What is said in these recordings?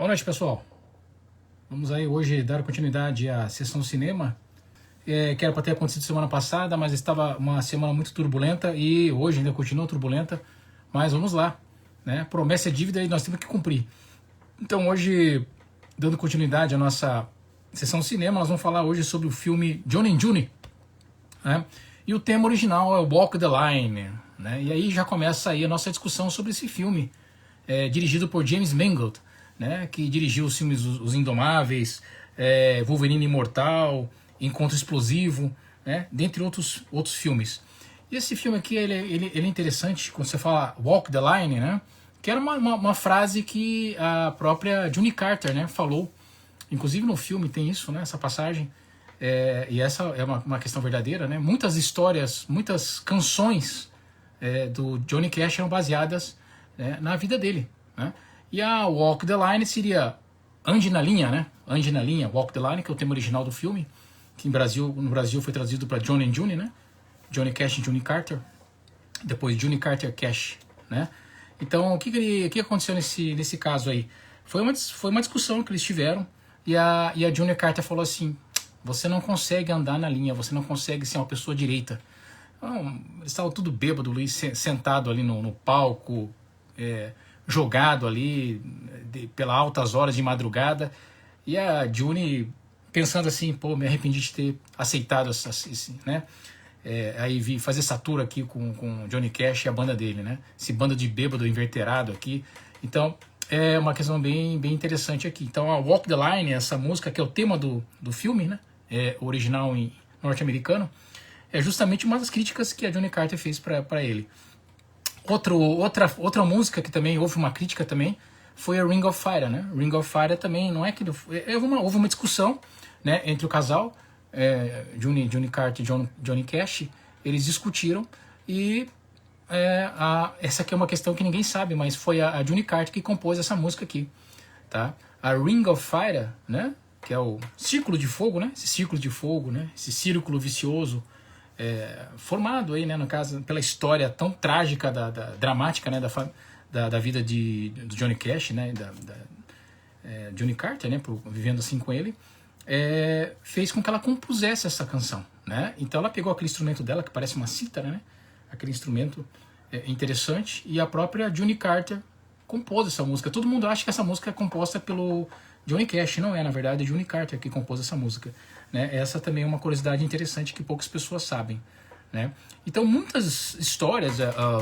Boa noite, pessoal. Vamos aí hoje dar continuidade à sessão cinema, que era para ter acontecido semana passada, mas estava uma semana muito turbulenta e hoje ainda continua turbulenta, mas vamos lá, né? Promessa é dívida e nós temos que cumprir. Então hoje, dando continuidade à nossa sessão cinema, nós vamos falar hoje sobre o filme Johnny and June, né? E o tema original é Walk the Line, né? E aí já começa aí a nossa discussão sobre esse filme, dirigido por James Mangold, né, que dirigiu os filmes Os Indomáveis, Wolverine Imortal, Encontro Explosivo, né, dentre outros filmes. E esse filme aqui ele é interessante quando você fala Walk the Line, né, que era uma frase que a própria June Carter, né, falou. Inclusive no filme tem isso, né, essa passagem, e essa é uma questão verdadeira. Né, muitas histórias, muitas canções do Johnny Cash eram baseadas na vida dele, né? E a Walk the Line seria Ande na Linha, né? Ande na Linha, Walk the Line, que é o tema original do filme, que no Brasil foi traduzido para Johnny and June, né? Johnny Cash e June Carter. Depois June Carter Cash, né? Então, o que aconteceu nesse caso aí? Foi uma discussão que eles tiveram e a June Carter falou assim: você não consegue andar na linha, você não consegue ser uma pessoa direita. Então, eles estavam tudo bêbado ali, sentado ali no palco, jogado ali pelas altas horas de madrugada, e a June pensando assim: pô, me arrependi de ter aceitado né? Aí vi fazer essa tour aqui com Johnny Cash e a banda dele, né? Esse bando de bêbado inverterado aqui. Então é uma questão bem interessante aqui. Então a Walk the Line, essa música que é o tema do filme, né? Original em norte-americano, é justamente uma das críticas que a June Carter fez para ele. Outra música que também houve uma crítica também foi a Ring of Fire, né? Ring of Fire também não é que houve uma discussão, né, entre o casal, June Carter e Johnny Cash. Eles discutiram e essa aqui é uma questão que ninguém sabe, mas foi a June Carter que compôs essa música aqui, tá? A Ring of Fire, né, que é o círculo de fogo, né? Esse círculo de fogo, né? Esse círculo vicioso, formado aí, né, no caso, pela história tão trágica, dramática, né, da vida do Johnny Cash, né, da June Carter, né, vivendo assim com ele, fez com que ela compusesse essa canção, né? Então ela pegou aquele instrumento dela que parece uma cítara, né, aquele instrumento interessante, e a própria June Carter compôs essa música. Todo mundo acha que essa música é composta pelo Johnny Cash, não é, na verdade, é June Carter que compôs essa música, né? Essa também é uma curiosidade interessante que poucas pessoas sabem, né? Então muitas histórias,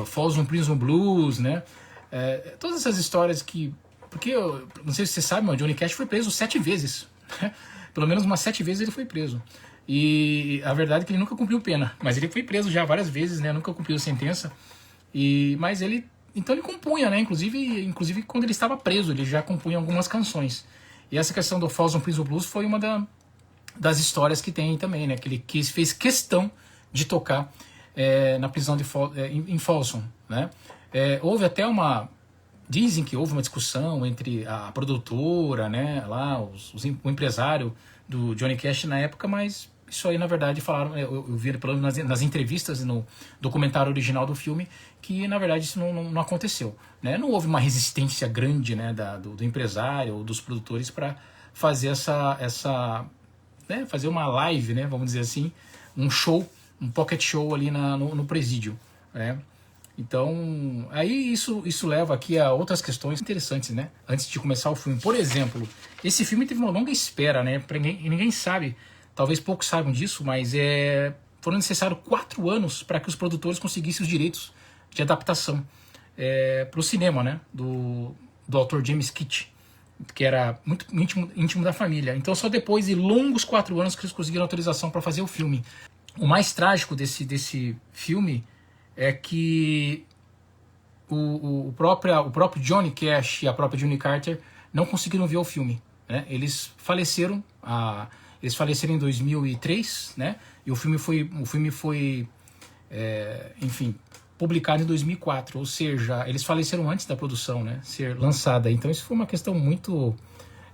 Folsom Prison Blues, né? Todas essas histórias porque não sei se você sabe, mas o Johnny Cash foi preso 7 vezes, né? Pelo menos umas 7 vezes ele foi preso, e a verdade é que ele nunca cumpriu pena, mas ele foi preso já várias vezes, né? Nunca cumpriu sentença, mas ele compunha, né? Inclusive quando ele estava preso ele já compunha algumas canções. E essa questão do Folsom Prison Blues foi uma das histórias que tem também, né? Que ele fez questão de tocar na prisão em Folsom, né? Houve até dizem que houve uma discussão entre a produtora, né? Lá, o empresário do Johnny Cash na época, mas isso aí, na verdade, falaram, eu vi pelo menos nas entrevistas e no documentário original do filme, que na verdade isso não aconteceu, né? Não houve uma resistência grande, né, do empresário ou dos produtores para fazer né, fazer uma live, né, vamos dizer assim, um show, um pocket show ali no presídio, né? Então, aí isso leva aqui a outras questões interessantes, né? Antes de começar o filme, por exemplo, esse filme teve uma longa espera, né? Ninguém sabe. Talvez poucos saibam disso, mas foram necessários 4 anos para que os produtores conseguissem os direitos de adaptação para o cinema, né, do autor James Kitt, que era muito íntimo da família. Então só depois de longos 4 anos que eles conseguiram autorização para fazer o filme. O mais trágico desse filme é que o próprio Johnny Cash e a própria June Carter não conseguiram ver o filme, né? Eles faleceram em 2003, né? E o filme foi enfim, publicado em 2004, ou seja, eles faleceram antes da produção, né, ser lançada. Então isso foi uma questão muito,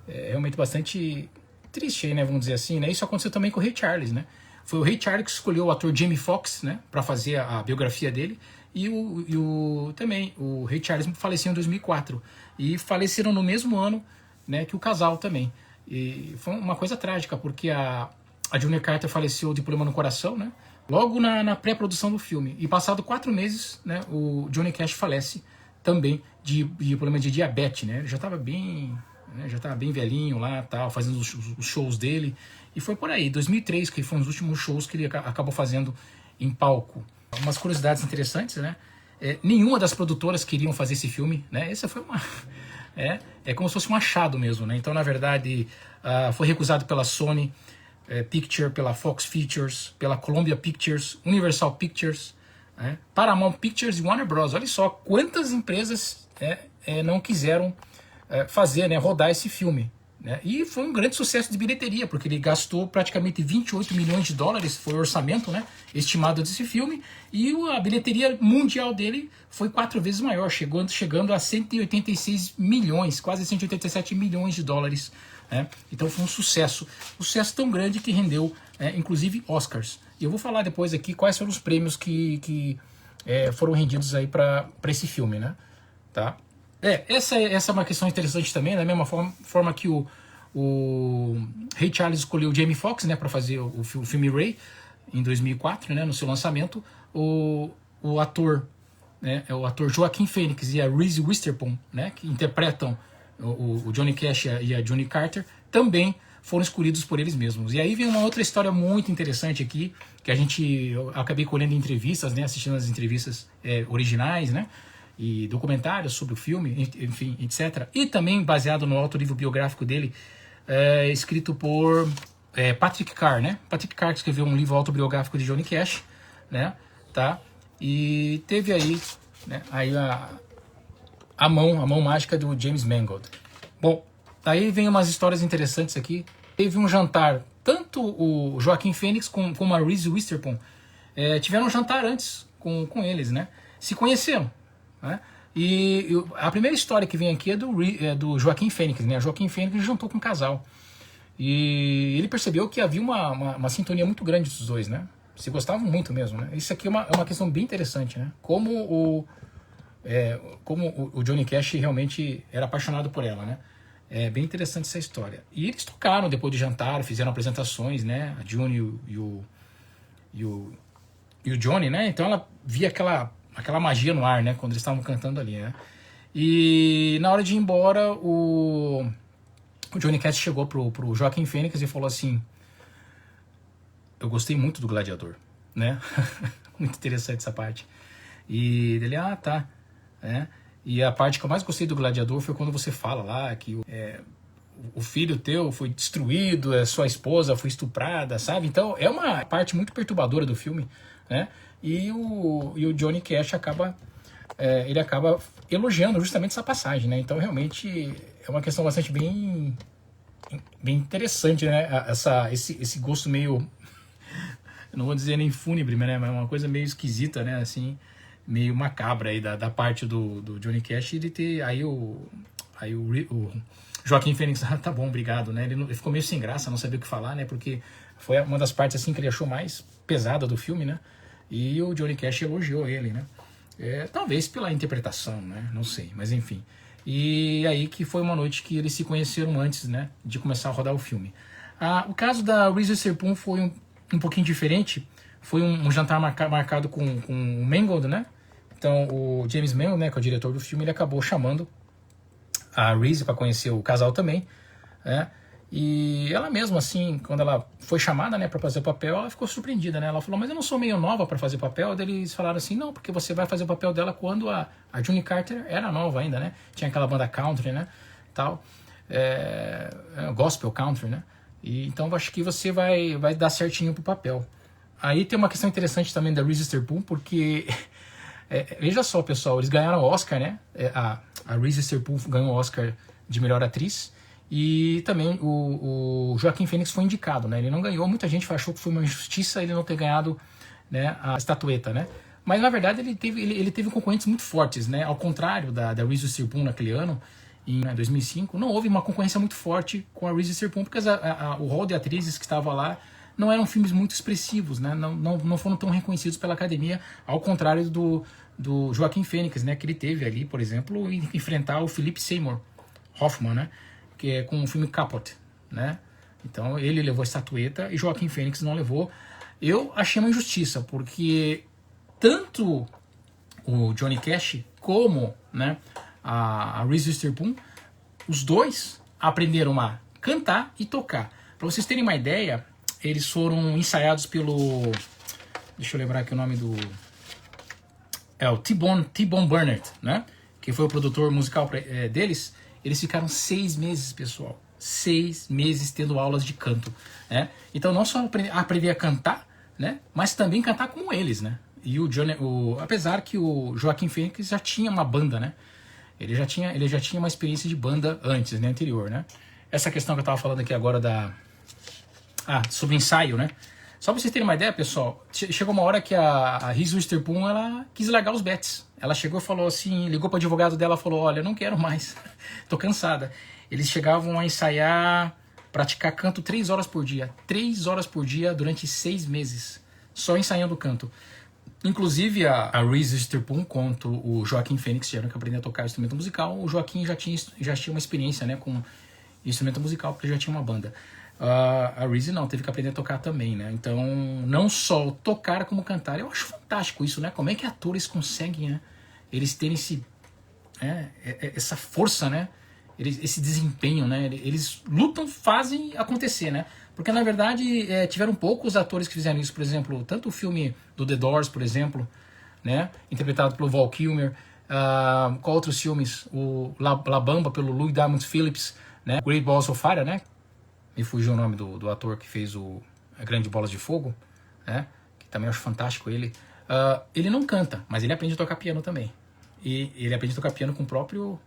realmente bastante triste, né, vamos dizer assim, né? Isso aconteceu também com o Ray Charles, né? Foi o Ray Charles que escolheu o ator Jamie Foxx, né, para fazer a biografia dele, e também o Ray Charles faleceu em 2004, e faleceram no mesmo ano né, que o casal também. E foi uma coisa trágica, porque a Johnny Carter faleceu de problema no coração, né, logo na pré-produção do filme. E passado 4 meses, né, o Johnny Cash falece também de problema de diabetes, né, ele já estava bem... né, já estava bem velhinho lá, tal, fazendo os shows dele. E foi por aí, 2003, que foi um dos últimos shows que ele acabou fazendo em palco. Umas curiosidades interessantes, né? Nenhuma das produtoras queriam fazer esse filme, né? Essa foi uma... É como se fosse um achado mesmo, né? Então, na verdade, foi recusado pela Sony Picture, pela Fox Features, pela Columbia Pictures, Universal Pictures, né? Paramount Pictures e Warner Bros. Olha só quantas empresas não quiseram fazer, né, rodar esse filme, né? E foi um grande sucesso de bilheteria, porque ele gastou praticamente 28 milhões de dólares, foi o orçamento, né, estimado desse filme, e a bilheteria mundial dele foi 4 vezes maior, chegando a 186 milhões, quase 187 milhões de dólares, né? Então foi um sucesso tão grande que rendeu, inclusive, Oscars. E eu vou falar depois aqui quais foram os prêmios que foram rendidos aí para esse filme, né? Tá? Essa é uma questão interessante também, da mesma forma que o Ray Charles escolheu o Jamie Foxx, né, para fazer o filme Ray, em 2004, né, no seu lançamento. O ator, né, o ator Joaquin Phoenix e a Reese Witherspoon, né, que interpretam o Johnny Cash e a Johnny Carter, também foram escolhidos por eles mesmos. E aí vem uma outra história muito interessante aqui, que eu acabei colhendo em entrevistas, né, assistindo as entrevistas originais, né, e documentários sobre o filme, enfim, etc. E também baseado no alto livro biográfico dele, escrito por Patrick Carr, né? Patrick Carr que escreveu um livro autobiográfico de Johnny Cash, né? Tá? E teve aí, né, aí a mão mágica do James Mangold. Bom, daí vem umas histórias interessantes aqui. Teve um jantar, tanto o Joaquin Phoenix como a Reese Witherspoon tiveram um jantar antes com eles, né? Se conheceram. Né? E a primeira história que vem aqui é do Joaquin Phoenix, né? Joaquin Phoenix juntou com um casal e ele percebeu que havia uma sintonia muito grande dos dois, né? Se gostavam muito mesmo, né? Isso aqui é uma questão bem interessante, né? Como o Johnny Cash realmente era apaixonado por ela, né? É bem interessante essa história. E eles tocaram depois de jantar, fizeram apresentações, né? A June e o Johnny, né? Então ela via aquela magia no ar, né? Quando eles estavam cantando ali, né? E na hora de ir embora, o Johnny Cash chegou pro Joaquin Phoenix e falou assim: eu gostei muito do Gladiador, né? Muito interessante essa parte. E ele, tá. E a parte que eu mais gostei do Gladiador foi quando você fala lá que o filho teu foi destruído, a sua esposa foi estuprada, sabe? Então é uma parte muito perturbadora do filme, né? E o Johnny Cash acaba elogiando justamente essa passagem, né? Então realmente é uma questão bastante bem interessante, né? Esse gosto meio, eu não vou dizer nem fúnebre, né? Mas uma coisa meio esquisita, né? Assim, meio macabra aí da parte do Johnny Cash, ele ter aí o Joaquin Phoenix, tá bom, obrigado, né? Ele ficou meio sem graça, não sabia o que falar, né? Porque foi uma das partes assim que ele achou mais pesada do filme, né? E o Johnny Cash elogiou ele, né? Talvez pela interpretação, né? Não sei, mas enfim. E aí que foi uma noite que eles se conheceram antes, né? De começar a rodar o filme. O caso da Reese Witherspoon foi um pouquinho diferente. Foi um jantar marcado com o Mangold, né? Então o James Mangold, né? Que é o diretor do filme, ele acabou chamando a Reese para conhecer o casal também, né? E ela mesma, assim, quando ela foi chamada, né, para fazer o papel, ela ficou surpreendida, né? Ela falou, mas eu não sou meio nova para fazer o papel. Daí eles falaram assim, não, porque você vai fazer o papel dela quando a Johnny Carter era nova ainda, né? Tinha aquela banda country, né? Tal. Gospel country, né? E então eu acho que você vai dar certinho pro papel. Aí tem uma questão interessante também da Reese Witherspoon, porque veja só, pessoal, eles ganharam o Oscar, né? A Reese Witherspoon ganhou o Oscar de melhor atriz. E também o Joaquin Phoenix foi indicado, né? Ele não ganhou, muita gente achou que foi uma injustiça ele não ter ganhado, né, a estatueta, né? Mas na verdade ele teve concorrentes muito fortes, né? Ao contrário da Reese Witherspoon naquele ano, em 2005, não houve uma concorrência muito forte com a Reese Witherspoon, porque o rol de atrizes que estava lá não eram filmes muito expressivos, né? Não foram tão reconhecidos pela academia, ao contrário do Joaquin Phoenix, né? Que ele teve ali, por exemplo, enfrentar o Philip Seymour Hoffman, né? que é com o filme Capote, né? Então ele levou a estatueta e Joaquim Fênix não levou. Eu achei uma injustiça, porque tanto o Johnny Cash como, né, a Reese Witherspoon, os dois aprenderam a cantar e tocar. Para vocês terem uma ideia, eles foram ensaiados pelo... Deixa eu lembrar aqui o nome do... É o T-Bone Burnett, né? Que foi o produtor musical deles. Eles ficaram 6 meses, pessoal. 6 meses tendo aulas de canto, né? Então não só aprender a cantar, né? Mas também cantar como eles, né? E o Johnny, apesar que o Joaquim Fênix já tinha uma banda, né? Ele já tinha uma experiência de banda antes, né? Anterior, né? Essa questão que eu tava falando aqui agora sobre ensaio, né? Só pra vocês terem uma ideia, pessoal, chegou uma hora que a Reese Witherspoon, ela quis largar os bets. Ela chegou e falou assim, ligou pro advogado dela e falou, olha, eu não quero mais, tô cansada. Eles chegavam a ensaiar, praticar canto 3 horas por dia. 3 horas por dia durante 6 meses, só ensaiando canto. Inclusive a Reese Witherspoon quanto o Joaquim Fênix tiveram que aprender a tocar instrumento musical. O Joaquim já tinha uma experiência, né, com instrumento musical, porque já tinha uma banda. A Reese não, teve que aprender a tocar também, né? Então, não só tocar como cantar. Eu acho fantástico isso, né? Como é que atores conseguem, né? Eles terem essa força, né? Esse desempenho, né? Eles lutam, fazem acontecer, né? Porque, na verdade, tiveram poucos atores que fizeram isso. Por exemplo, tanto o filme do The Doors, por exemplo, né? Interpretado pelo Val Kilmer. Qual outros filmes? O La Bamba, pelo Louis Diamond Phillips, né? Great Balls of Fire, né? Me fugiu o nome do ator que fez a Grande Bolas de Fogo, né? Que também eu acho fantástico ele. Ele não canta, mas ele aprende a tocar piano também. E ele aprende a tocar piano com o próprio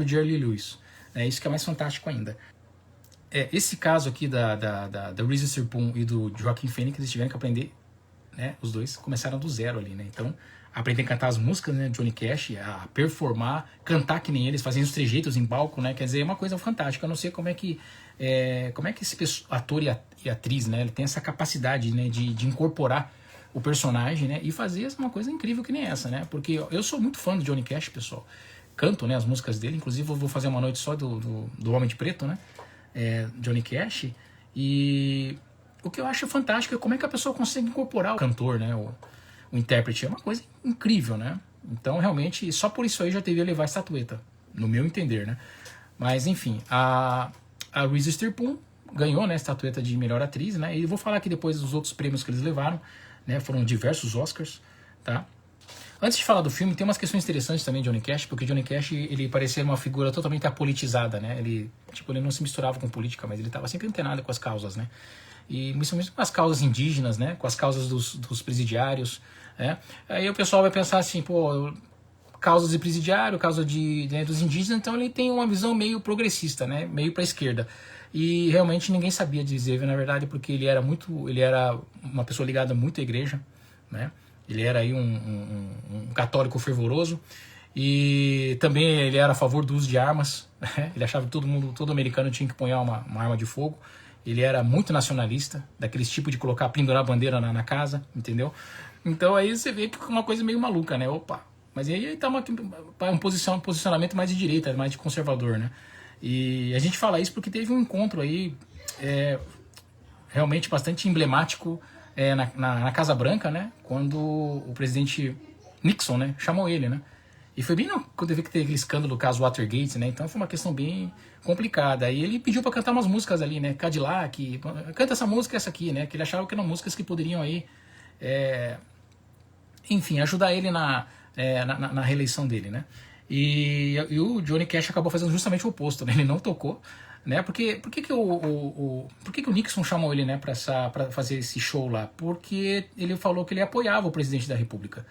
Jerry Lee Lewis. É isso que é mais fantástico ainda. Esse caso aqui da Reese Witherspoon e do Joaquim Fênix, eles tiveram que aprender, né? Os dois começaram do zero ali, né? Então, aprender a cantar as músicas, né? Johnny Cash, a performar, cantar que nem eles, fazendo os trejeitos em palco, né? Quer dizer, é uma coisa fantástica. Eu não sei como é que esse ator e atriz, né? Ele tem essa capacidade, né? De incorporar o personagem, né? E fazer uma coisa incrível que nem essa, né? Porque eu sou muito fã do Johnny Cash, pessoal. Canto, né? As músicas dele. Inclusive, eu vou fazer uma noite só do Homem de Preto, né? Johnny Cash. E o que eu acho fantástico é como é que a pessoa consegue incorporar o cantor, né? O intérprete. É uma coisa incrível, né? Então, realmente, só por isso aí já deveria levar a estatueta, no meu entender, né? Mas, enfim, a Reese Witherspoon ganhou, né, a estatueta de melhor atriz, né? E eu vou falar aqui depois dos outros prêmios que eles levaram, né? Foram diversos Oscars, tá? Antes de falar do filme, tem umas questões interessantes também de Johnny Cash, porque Johnny Cash, ele parecia uma figura totalmente apolitizada, né? Ele não se misturava com política, mas ele estava sempre antenado com as causas, né? E principalmente com as causas indígenas, né? Com as causas dos presidiários, né? Aí o pessoal vai pensar assim, pô, causas de presidiário, causa dos indígenas, então ele tem uma visão meio progressista, né? Meio para a esquerda. E realmente ninguém sabia dizer, na verdade, porque ele era uma pessoa ligada muito à igreja, né? Ele era aí um católico fervoroso e também ele era a favor do uso de armas, né? Ele achava que todo americano tinha que punhar uma arma de fogo. Ele era muito nacionalista, daqueles tipo de pendurar a bandeira na casa, entendeu? Então aí você vê que é uma coisa meio maluca, né? Opa, mas aí tá um posicionamento mais de direita, mais de conservador, né? E a gente fala isso porque teve um encontro aí realmente bastante emblemático na Casa Branca, né? Quando o presidente Nixon, né, chamou ele, né? E foi bem quando teve que ter aquele escândalo do caso Watergate, né? Então foi uma questão bem complicada. E ele pediu para cantar umas músicas ali, né? Cadillac, canta essa música, essa aqui, né? Que ele achava que eram músicas que poderiam aí, enfim, ajudar ele na reeleição dele, né? E o Johnny Cash acabou fazendo justamente o oposto, né? Ele não tocou, né? Por que o Nixon chamou ele, né, para fazer esse show lá? Porque ele falou que ele apoiava o presidente da República,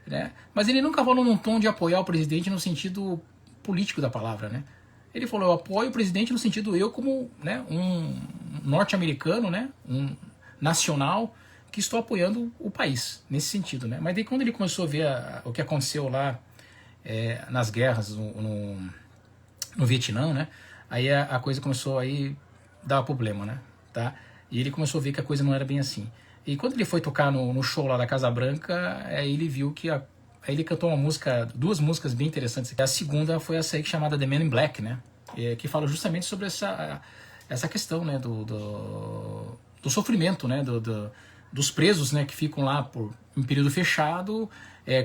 né? Mas ele nunca falou num tom de apoiar o presidente no sentido político da palavra, né? Ele falou, eu apoio o presidente no sentido eu como, né, um norte-americano, né, um nacional que estou apoiando o país, nesse sentido, né? Mas daí quando ele começou a ver o que aconteceu lá nas guerras no Vietnã, né? Aí a coisa começou a dar problema, né? Tá? E ele começou a ver que a coisa não era bem assim. E quando ele foi tocar no show lá da Casa Branca, aí ele viu que aí ele cantou duas músicas bem interessantes. A segunda foi essa aí chamada The Man in Black, né? que fala justamente sobre essa questão, né, do sofrimento, né, dos presos, né, que ficam lá por um período fechado,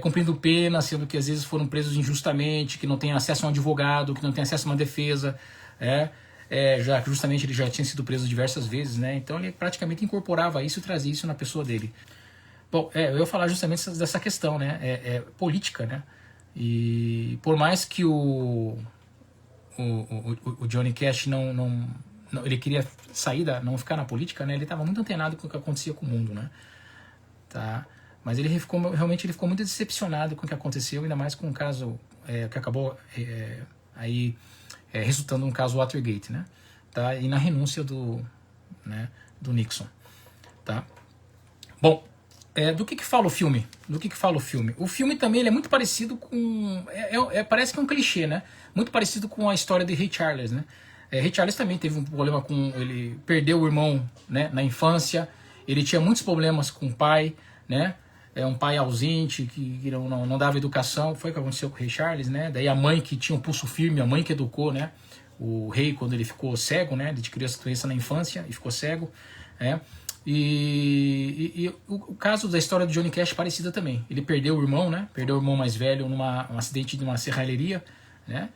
cumprindo pena, sendo que às vezes foram presos injustamente, que não têm acesso a um advogado, que não têm acesso a uma defesa, já que justamente ele já tinha sido preso diversas vezes, né, então ele praticamente incorporava isso e trazia isso na pessoa dele. Bom, eu ia falar justamente dessa questão, né, política, né, e por mais que o Johnny Cash ele queria sair, não ficar na política, né? Ele estava muito antenado com o que acontecia com o mundo, né? Tá? Mas realmente ele ficou muito decepcionado com o que aconteceu, ainda mais com o caso que acabou resultando num caso Watergate, né? Tá? E na renúncia do Nixon, tá? Bom, do que fala o filme? O filme também ele é muito parecido com... parece que é um clichê, né? Muito parecido com a história de Ray Charles, né? Ray Charles também teve um problema com... Ele perdeu o irmão, né, na infância. Ele tinha muitos problemas com o pai, né? Um pai ausente, que não dava educação. Foi o que aconteceu com o Ray Charles, né? Daí a mãe que tinha um pulso firme, a mãe que educou, né? O rei, quando ele ficou cego, né? Ele adquiriu essa doença na infância e ficou cego, né? E o caso da história do Johnny Cash é parecida também. Ele perdeu o irmão, né? Perdeu o irmão mais velho num acidente de uma serralheria, né?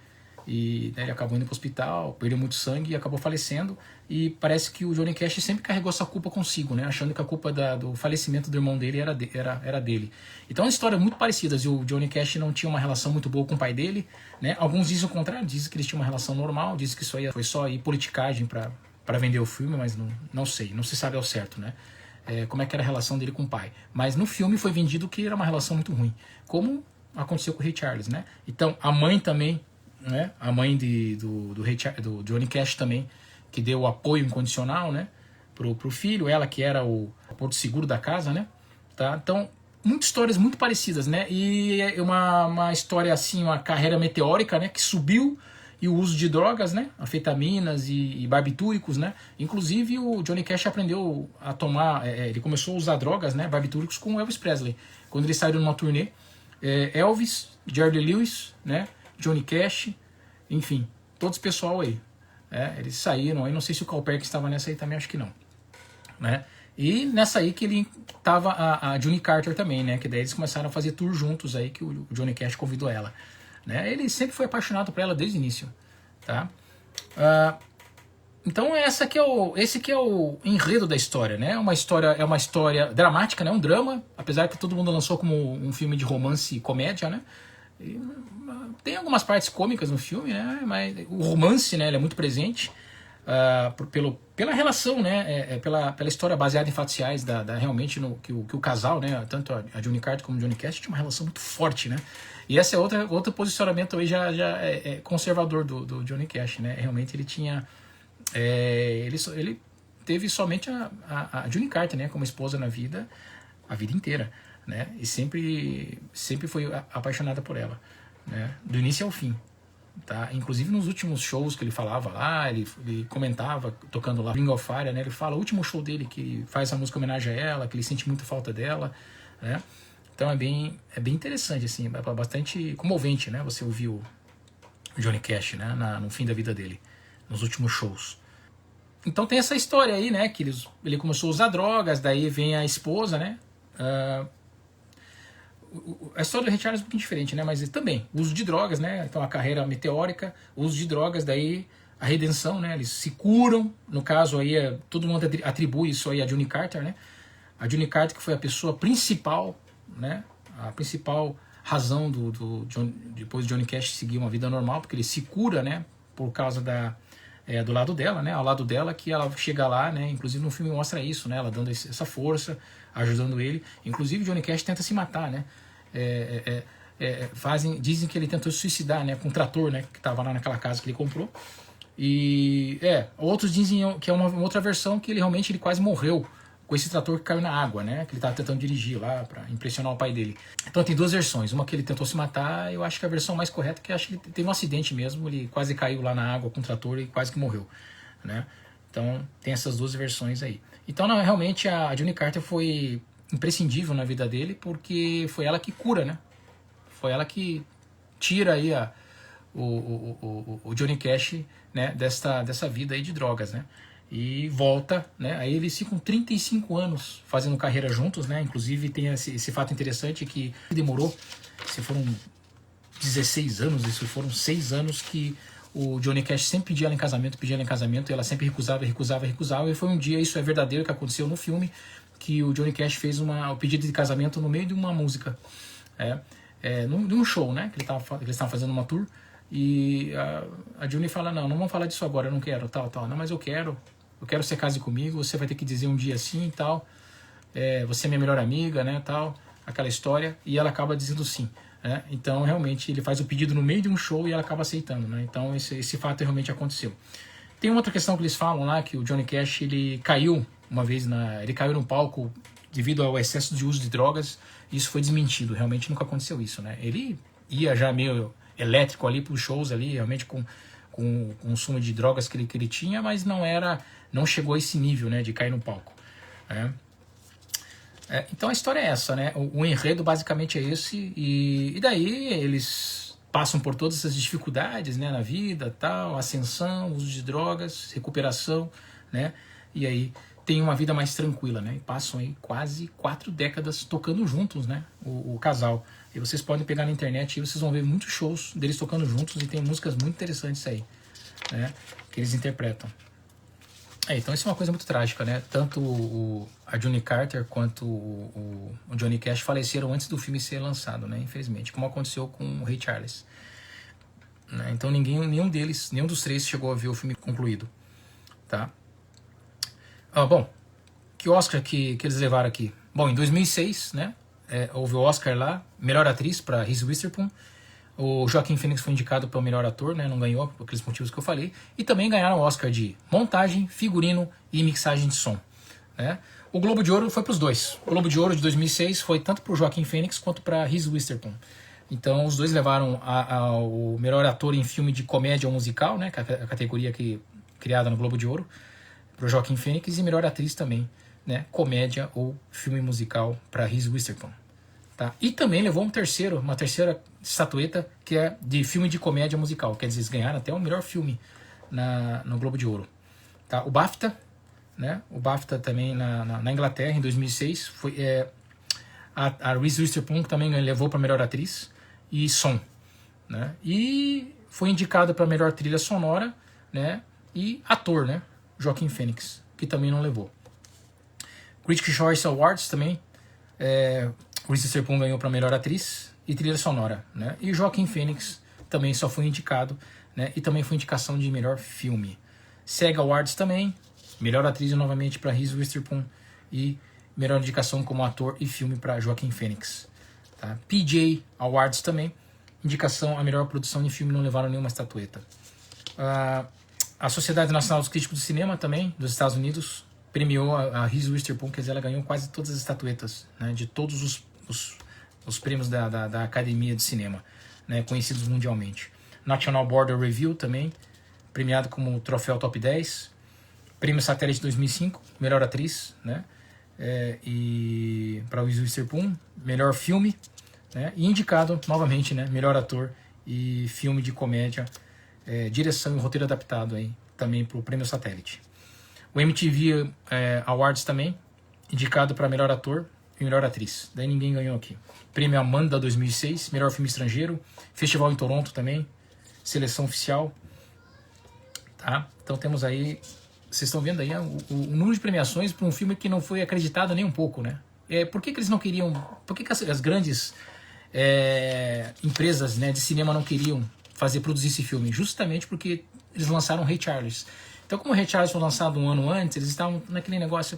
E ele acabou indo para o hospital, perdeu muito sangue e acabou falecendo. E parece que o Johnny Cash sempre carregou essa culpa consigo, né? Achando que a culpa do falecimento do irmão dele era dele. Então, é histórias muito parecidas. E o Johnny Cash não tinha uma relação muito boa com o pai dele, né? Alguns dizem o contrário, dizem que eles tinham uma relação normal, dizem que isso aí foi só politicagem para vender o filme, mas não sei, não se sabe ao certo, né? Como é que era a relação dele com o pai. Mas no filme foi vendido que era uma relação muito ruim, como aconteceu com o Ray Charles, né? Então, a mãe também, né? A mãe do Johnny Cash também, que deu o apoio incondicional, né? Pro filho, ela que era o porto seguro da casa, né? Tá? Então, muitas histórias muito parecidas, né? E uma história assim, uma carreira meteórica, né? Que subiu, e o uso de drogas, né? Anfetaminas e barbitúricos, né? Inclusive o Johnny Cash aprendeu a tomar, ele começou a usar drogas, né? Barbitúricos com o Elvis Presley. Quando eles saíram numa turnê, Elvis, Jerry Lee Lewis, né? Johnny Cash, enfim, todo esse pessoal aí. Eles saíram aí, não sei se o Calper que estava nessa aí também, acho que não, né? E nessa aí que ele tava a June Carter também, né? Que daí eles começaram a fazer tour juntos aí, que o Johnny Cash convidou ela. Né? Ele sempre foi apaixonado por ela desde o início, tá? Então esse que é o enredo da história, né? É uma história dramática, né? Um drama, apesar que todo mundo lançou como um filme de romance e comédia, né? E, tem algumas partes cômicas no filme, né? Mas o romance, né? Ele é muito presente pela relação, né? Pela história baseada em fatos reais realmente que o casal, né? Tanto a June Carter como o Johnny Cash tinha uma relação muito forte, né? E esse é outro posicionamento aí já conservador do Johnny Cash, né? Realmente ele tinha... ele teve somente a June Carter, né? Como esposa na vida, a vida inteira, né? E sempre foi apaixonada por ela, né? Do início ao fim, tá? Inclusive nos últimos shows que ele falava lá, ele comentava, tocando lá Ring of Fire, né? Ele fala, o último show dele, que faz a música em homenagem a ela, que ele sente muito falta dela, né? Então é bem interessante, assim, é bastante comovente, né? Você ouvir o Johnny Cash, né? No fim da vida dele, nos últimos shows. Então tem essa história aí, né? Que ele começou a usar drogas, daí vem a esposa, né? A história do Ray Charles é um pouquinho diferente, né? Mas também, o uso de drogas, né? Então a carreira meteórica, o uso de drogas, daí a redenção, né? Eles se curam, no caso aí, todo mundo atribui isso aí a June Carter, né? A June Carter que foi a pessoa principal, né? A principal razão depois de Johnny Cash seguir uma vida normal, porque ele se cura, né? Por causa do lado dela, né? Ao lado dela que ela chega lá, né? Inclusive no filme mostra isso, né? Ela dando essa força, ajudando ele. Inclusive Johnny Cash tenta se matar, né? Dizem que ele tentou se suicidar, né? Com um trator, né? Que estava lá naquela casa que ele comprou. E outros dizem que é uma outra versão que ele realmente quase morreu com esse trator que caiu na água, né? Que ele estava tentando dirigir lá para impressionar o pai dele. Então tem duas versões. Uma que ele tentou se matar, eu acho que a versão mais correta é que eu acho que ele teve um acidente mesmo, ele quase caiu lá na água com o trator e quase que morreu, né? Então tem essas duas versões aí. Então realmente a June Carter foi imprescindível na vida dele, porque foi ela que cura, né? Foi ela que tira aí o Johnny Cash, né, dessa vida aí de drogas, né? E volta, né? Aí eles ficam 35 anos fazendo carreira juntos, né? Inclusive tem esse fato interessante que demorou, se foram 16 anos, e se foram 6 anos que o Johnny Cash sempre pedia ela em casamento, e ela sempre recusava, e foi um dia, isso é verdadeiro, que aconteceu no filme, que o Johnny Cash fez o pedido de casamento no meio de uma música, num show, né, que eles estavam fazendo uma tour, e a Johnny fala, não vamos falar disso agora, eu não quero, tal, não, mas eu quero que você case comigo, você vai ter que dizer um dia assim e tal, você é minha melhor amiga, né, tal, aquela história, e ela acaba dizendo sim. Então realmente ele faz o pedido no meio de um show e ela acaba aceitando, né? Então esse fato realmente aconteceu. Tem outra questão que eles falam lá, que o Johnny Cash ele caiu uma vez, ele caiu no palco devido ao excesso de uso de drogas. Isso foi desmentido, realmente nunca aconteceu isso, né? Ele ia já meio elétrico ali para os shows ali, realmente com o consumo de drogas que ele tinha, mas não chegou a esse nível, né, de cair no palco, né? Então a história é essa, né? O enredo basicamente é esse, e daí eles passam por todas essas dificuldades, né, na vida, tal, ascensão, uso de drogas, recuperação, né? E aí tem uma vida mais tranquila, né? E passam aí quase 4 décadas tocando juntos, né? O casal. E vocês podem pegar na internet e vocês vão ver muitos shows deles tocando juntos, e tem músicas muito interessantes aí, né, que eles interpretam. Então isso é uma coisa muito trágica, né? Tanto a Johnny Carter quanto o Johnny Cash faleceram antes do filme ser lançado, né? Infelizmente, como aconteceu com o Ray Charles, né? Então nenhum dos 3 chegou a ver o filme concluído, tá? Bom, que Oscar que eles levaram aqui? Bom, em 2006, né? Houve o Oscar lá, melhor atriz para Reese Witherspoon. O Joaquin Phoenix foi indicado para o melhor ator, né? Não ganhou por aqueles motivos que eu falei. E também ganharam o Oscar de montagem, figurino e mixagem de som, né? O Globo de Ouro foi para os dois. O Globo de Ouro de 2006 foi tanto para o Joaquin Phoenix quanto para Reese Witherspoon. Então os dois levaram o melhor ator em filme de comédia ou musical, né? A categoria criada no Globo de Ouro, para o Joaquin Phoenix, e melhor atriz também, né? Comédia ou filme musical para Reese Witherspoon. Tá? E também levou uma terceira estatueta, que é de filme de comédia musical. Quer dizer, eles ganharam até o melhor filme no Globo de Ouro. Tá? O BAFTA, né? O BAFTA também na Inglaterra, em 2006, foi, a Reese Witherspoon também levou para melhor atriz e som, né? E foi indicado para melhor trilha sonora, né? E ator, né? Joaquin Phoenix, que também não levou. Critics' Choice Awards também, Reese Witherspoon ganhou para melhor atriz e trilha sonora, né? E Joaquin Phoenix também só foi indicado, né? E também foi indicação de melhor filme. SEG Awards também, melhor atriz novamente para Reese Witherspoon e melhor indicação como ator e filme para Joaquin Phoenix. Tá? PJ Awards também, indicação a melhor produção de filme, não levaram nenhuma estatueta. A Sociedade Nacional dos Críticos de Cinema também, dos Estados Unidos, premiou a Reese Witherspoon, quer dizer, ela ganhou quase todas as estatuetas, né, de todos os prêmios da Academia de Cinema, né, conhecidos mundialmente. National Board of Review também, premiado como troféu Top 10. Prêmio Satélite 2005, melhor atriz, né, e para Reese Witherspoon, melhor filme, né, e indicado novamente, né, melhor ator e filme de comédia, direção e roteiro adaptado aí, também para o Prêmio Satélite. O MTV Awards também, indicado para melhor ator e melhor atriz. Daí ninguém ganhou aqui. Prêmio Amanda 2006, melhor filme estrangeiro. Festival em Toronto também, seleção oficial. Tá? Então temos aí, vocês estão vendo aí o número de premiações para um filme que não foi acreditado nem um pouco, né? Por que eles não queriam, por que as grandes empresas, né, de cinema não queriam produzir esse filme? Justamente porque eles lançaram Ray Charles. Então, como o Ray Charles foi lançado um ano antes, eles estavam naquele negócio,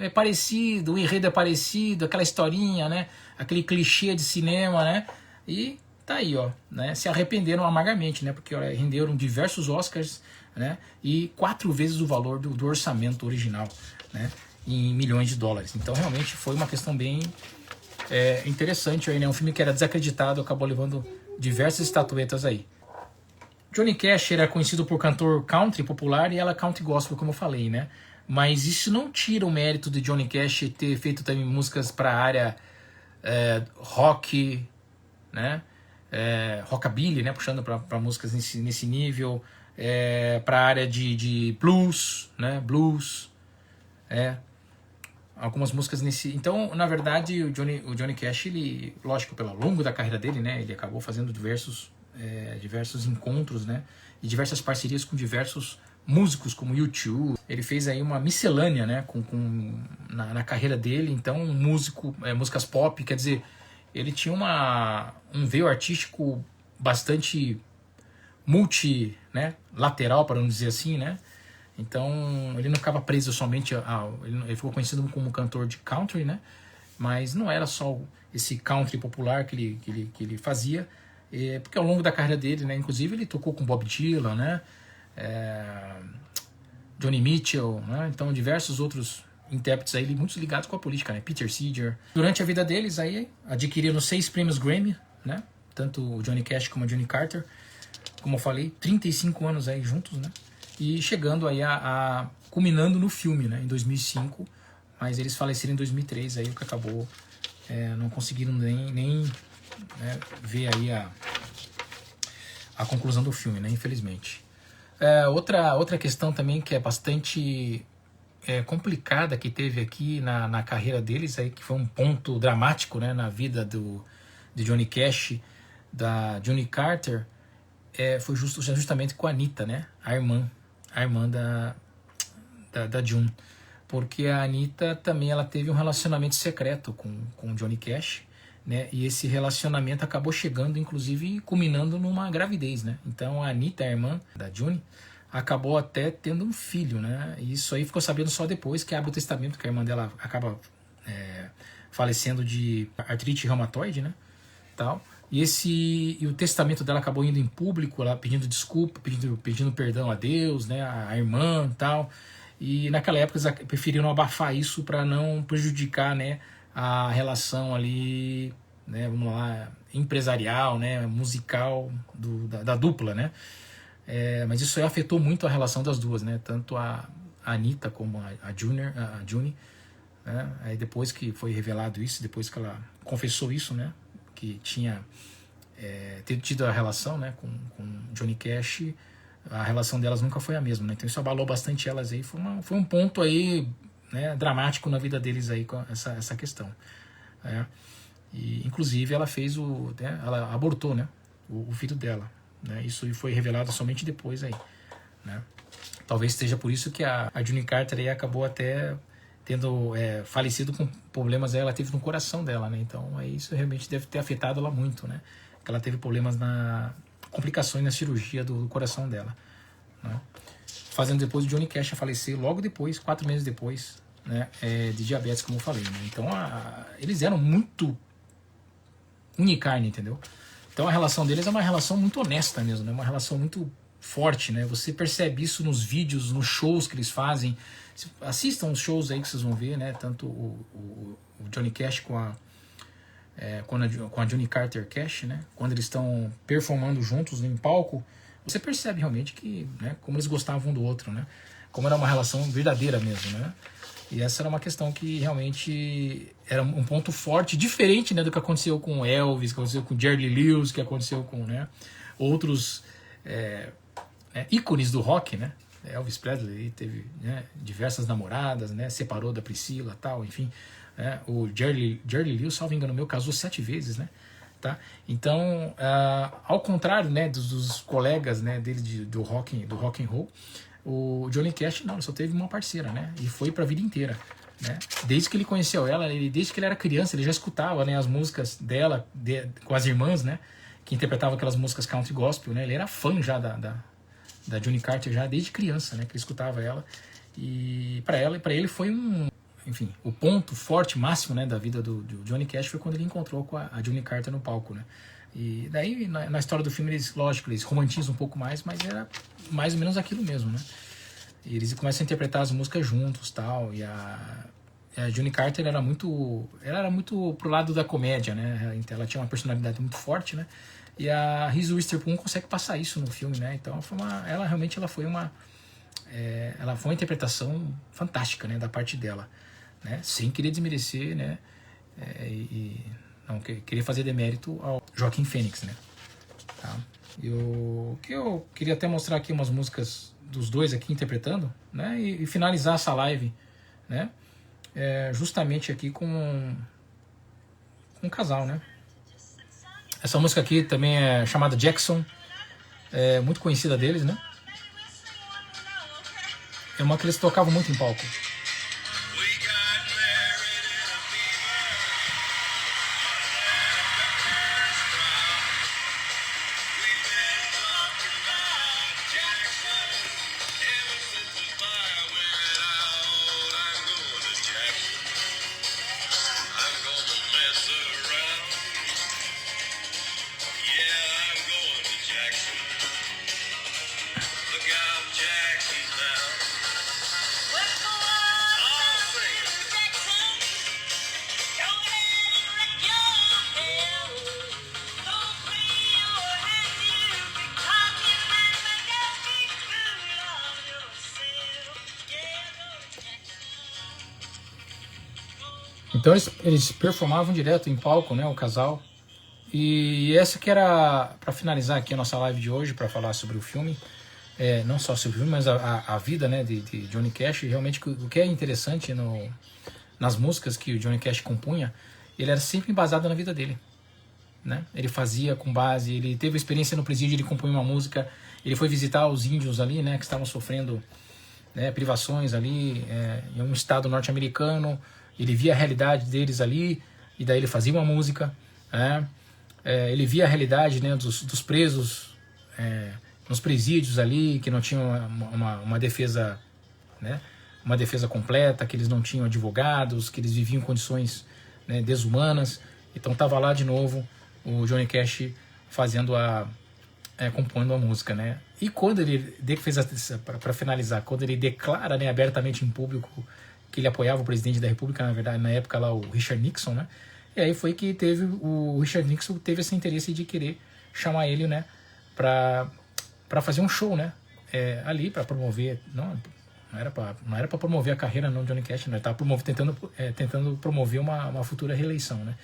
é parecido, o enredo é parecido, aquela historinha, né? Aquele clichê de cinema, né? E tá aí, ó, né? Se arrependeram amargamente, né? Porque renderam diversos Oscars, né? E 4 vezes o valor do orçamento original, né? Em milhões de dólares. Então, realmente foi uma questão bem interessante aí, né? Um filme que era desacreditado, acabou levando diversas estatuetas aí. Johnny Cash era conhecido por cantor country popular e ela country gospel, como eu falei, né? Mas isso não tira o mérito de Johnny Cash ter feito também músicas para a área rock, né? rockabilly, né, puxando para músicas nesse nível, para a área de blues, né, blues, algumas músicas nesse... Então, na verdade, o Johnny Cash, ele, lógico, pelo longo da carreira dele, né, ele acabou fazendo diversos encontros, né, e diversas parcerias com diversos músicos, como U2. Ele fez aí uma miscelânea, né, na carreira dele. Então, músicas pop, quer dizer, ele tinha um veio artístico bastante lateral, para não dizer assim, né? Então, ele não ficava preso somente ele ficou conhecido como cantor de country, né? Mas não era só esse country popular que ele fazia, porque ao longo da carreira dele, né? Inclusive, ele tocou com Bob Dylan, né? Johnny Mitchell, né? Então, diversos outros intérpretes aí, muitos ligados com a política, né? Peter Seeger. Durante a vida deles, aí, adquiriram 6 prêmios Grammy, né? Tanto o Johnny Cash como o Johnny Carter. Como eu falei, 35 anos aí juntos, né? E chegando aí culminando no filme, né? Em 2005, mas eles faleceram em 2003, aí o que acabou, não conseguiram nem ver aí a conclusão do filme, né? Infelizmente. Outra questão também que é bastante complicada que teve aqui na carreira deles, aí, que foi um ponto dramático, né, na vida de Johnny Cash, da Johnny Carter, foi justamente com a Anitta, né, a irmã da June, porque a Anitta também ela teve um relacionamento secreto com o Johnny Cash, né, e esse relacionamento acabou chegando, inclusive, culminando numa gravidez, né? Então a Anitta, a irmã da June, acabou até tendo um filho, né? E isso aí ficou sabendo só depois que abre o testamento, que a irmã dela acaba falecendo de artrite reumatoide, né? Tal. E o testamento dela acabou indo em público, ela pedindo desculpa, pedindo perdão a Deus, né? A irmã e tal. E naquela época eles preferiram abafar isso para não prejudicar, né, a relação ali, né, vamos lá, empresarial, né, musical da dupla, né? Mas isso aí afetou muito a relação das duas, né? Tanto a Anitta como a June, né? Aí depois que foi revelado isso, depois que ela confessou isso, né? Que tinha tido a relação, né, com Johnny Cash, a relação delas nunca foi a mesma, né? Então isso abalou bastante elas aí. Foi um ponto aí, né, dramático na vida deles aí com essa questão. E inclusive ela fez ela abortou, né, o filho dela. Né? Isso foi revelado somente depois aí, né? Talvez seja por isso que a Johnny Carter aí acabou até tendo falecido com problemas ela teve no coração dela, né? Então aí isso realmente deve ter afetado ela muito, né? Que ela teve problemas complicações na cirurgia do coração dela, né? Fazendo depois o Johnny Cash a falecer logo depois, 4 meses depois, né? De diabetes, como eu falei, né? Então eles eram muito unicarne, entendeu? Então a relação deles é uma relação muito honesta mesmo, né? Uma relação muito forte, né? Você percebe isso nos vídeos, nos shows que eles fazem. Assistam os shows aí que vocês vão ver, né? Tanto o Johnny Cash com a Johnny Carter Cash, né? Quando eles estão performando juntos em palco, você percebe realmente que, né, como eles gostavam um do outro, né? Como era uma relação verdadeira mesmo, né? E essa era uma questão que realmente era um ponto forte, diferente, né, do que aconteceu com Elvis, que aconteceu com Jerry Lee Lewis, que aconteceu com, né, outros ícones do rock, né? Elvis Presley teve, né, diversas namoradas, né? Separou da Priscila, tal, enfim. O Jerry Lee Lewis, salvo engano meu, casou 7 vezes, né? Tá? Então, ao contrário, né, dos colegas, né, dele do rock and roll, o Johnny Cash não, só teve uma parceira, né? E foi pra vida inteira, né? Desde que ele conheceu ela, desde que ele era criança, ele já escutava, né, as músicas dela com as irmãs, né? Que interpretavam aquelas músicas country gospel, né? Ele era fã já da Johnny Carter já desde criança, né? Que ele escutava ela. E para ele foi enfim, o ponto forte máximo, né, da vida do Johnny Cash foi quando ele encontrou com a Johnny Carter no palco, né? E daí, na história do filme, eles romantizam um pouco mais, mas era mais ou menos aquilo mesmo, né? E eles começam a interpretar as músicas juntos, tal, e a Johnny Carter era muito pro lado da comédia, né? Então ela tinha uma personalidade muito forte, né? E a Reese Witherspoon consegue passar isso no filme, né? Então ela realmente foi uma interpretação fantástica, né, da parte dela, né? Sem querer desmerecer, né? Não querer fazer demérito ao Joaquin Phoenix, né? Tá? Que eu queria até mostrar aqui umas músicas dos dois aqui interpretando, né? E finalizar essa live, né? Justamente aqui com um casal, né? Essa música aqui também é chamada Jackson, é muito conhecida deles, né? É uma que eles tocavam muito em palco. Então eles performavam direto em palco, né, o casal. E essa que era, para finalizar aqui a nossa live de hoje, para falar sobre o filme, não só sobre o filme, mas a vida, né, de Johnny Cash. Realmente o que é interessante nas músicas que o Johnny Cash compunha, ele era sempre embasado na vida dele, né? Ele fazia com base, ele teve experiência no presídio, ele compunha uma música, ele foi visitar os índios ali, né, que estavam sofrendo, né, privações ali, em um estado norte-americano. Ele via a realidade deles ali, e daí ele fazia uma música, né? Ele via a realidade, né, dos presos nos presídios ali, que não tinham uma defesa, né, uma defesa completa, que eles não tinham advogados, que eles viviam em condições, né, desumanas. Então estava lá de novo o Johnny Cash fazendo compondo a música, né? E quando ele fez para finalizar, quando ele declara, né, abertamente em público que ele apoiava o presidente da República, na verdade, na época lá, o Richard Nixon, né? E aí foi que o Richard Nixon teve esse interesse de querer chamar ele, né, para fazer um show, né? Ali para promover, não era para promover a carreira não Johnny Cash, né? Ele estava tentando promover uma futura reeleição, né?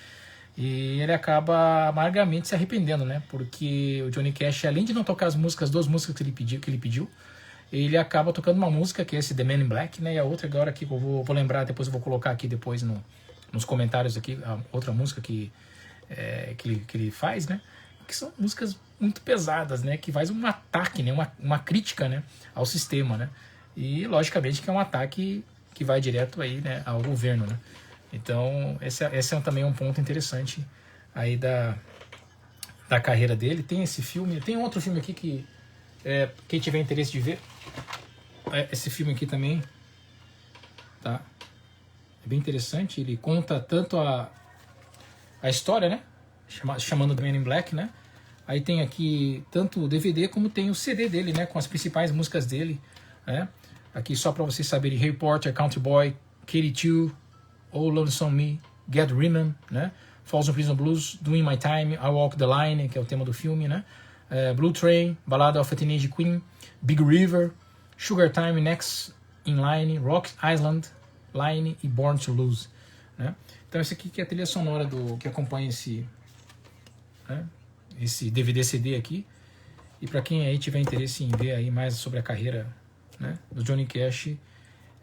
E ele acaba amargamente se arrependendo, né? Porque o Johnny Cash, além de não tocar duas músicas que ele pediu, ele acaba tocando uma música que é esse The Man in Black, né? E a outra agora aqui que eu vou lembrar, depois eu vou colocar aqui depois nos comentários aqui, a outra música que ele faz, né? Que são músicas muito pesadas, né? Que faz um ataque, né? Uma crítica, né, ao sistema, né? E logicamente que é um ataque que vai direto aí, né, ao governo, né? Então esse é também um ponto interessante aí da carreira dele. Tem esse filme, tem outro filme aqui que quem tiver interesse de ver, esse filme aqui também, tá? É bem interessante, ele conta tanto a história, né? Chamando The Man in Black, né? Aí tem aqui tanto o DVD como tem o CD dele, né? Com as principais músicas dele, né? Aqui só para vocês saberem: Harry Potter, Country Boy, Katie Two, Oh Lonesome Me, Get Rhythm, né? Falls on Prison Blues, Doing My Time, I Walk the Line, que é o tema do filme, né? Blue Train, Ballad of a Teenage Queen, Big River, Sugar Time, Next in Line, Rock Island Line e Born to Lose, né? Então esse aqui que é a trilha sonora que acompanha esse DVD CD aqui. E para quem aí tiver interesse em ver aí mais sobre a carreira, né, do Johnny Cash,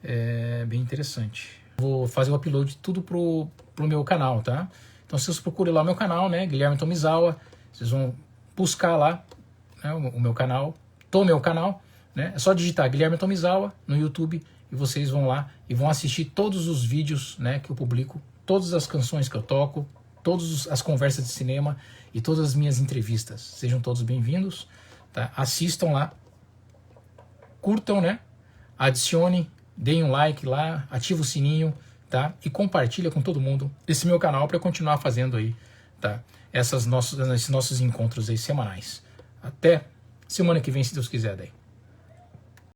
é bem interessante. Vou fazer o upload de tudo pro meu canal, tá? Então vocês procurem lá o meu canal, né, Guilherme Tomizawa. Vocês vão buscar lá, né, o meu canal, né? É só digitar Guilherme Tomizawa no YouTube e vocês vão lá e vão assistir todos os vídeos, né, que eu publico, todas as canções que eu toco, todas as conversas de cinema e todas as minhas entrevistas. Sejam todos bem-vindos, tá? Assistam lá, curtam, né? Adicione, deem um like lá, ativa o sininho, tá? E compartilha com todo mundo esse meu canal para continuar fazendo aí, tá? Esses nossos encontros aí semanais. Até semana que vem, se Deus quiser, daí.